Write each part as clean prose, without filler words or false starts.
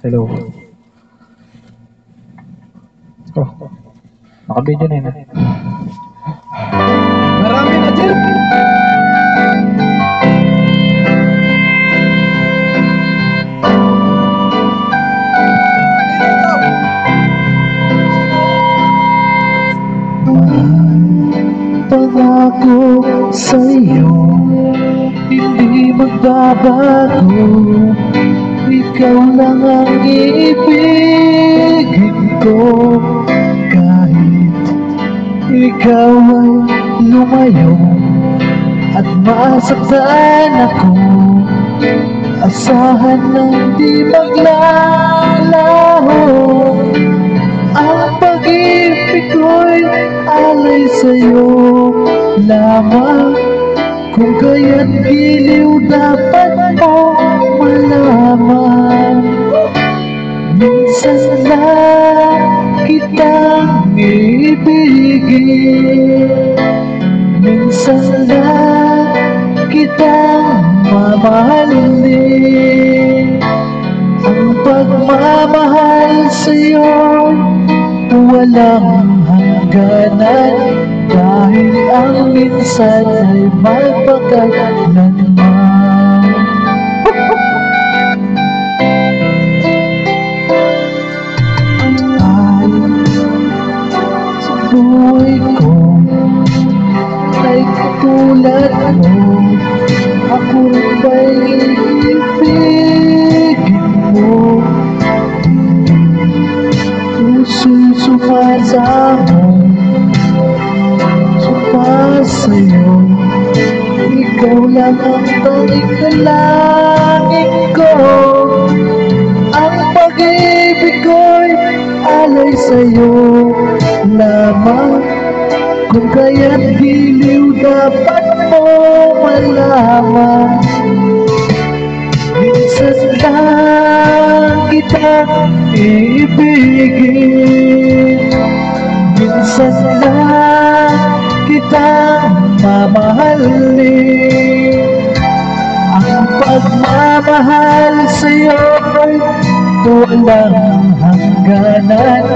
Hello. Oh, naka-video na yun. Marami na dyan. Pangako sa'yo, hindi magbabago. Ikaw lang ang ibigin ko. Kahit ikaw ay lumayo at masaktan ako, asahan ng di maglalaho. Ang pag-ibig ko'y alay sa'yo lamang. Kung kaya't giliw dapat mo malaman. Minsan lang kitang ibigin, minsan lang kitang mamahalin. Ang pagmamahal sa'yo walang hangganan, dahil ang minsan ay magpakailanman. Ay, sa buhay ko ay katulad mo, ako rin ba'y ibigin mo? Puso'y sumasamo, sumasayo. Ikaw lang ang tanging dalangin ko. Ang pag-ibig ko'y alay sa'yo lamang. Kung kaya't giliw dapat mo malaman. Minsan lang kitang ibigin, minsan lang kitang mamahalin. Ang pagmamahal sa'yo'y walang hangganan,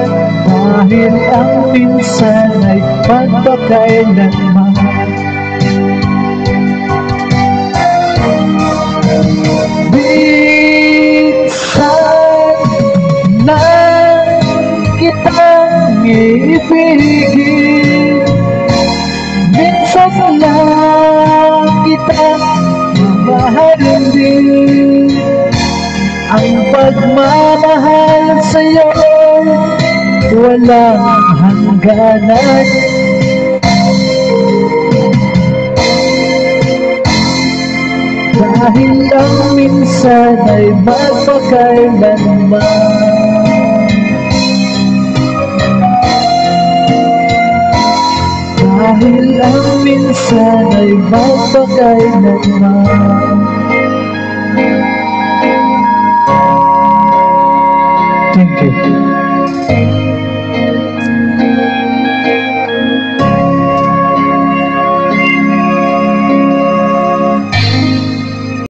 dahil ang minsan ay magpakailanman. Ibigin, minsan lang kitang mamahalin din. Ang pagmamahal sa'yo walang hangganan, dahil ang minsan ay magpakailanman. Dahil ang minsan ay magpakailanman. Thank you.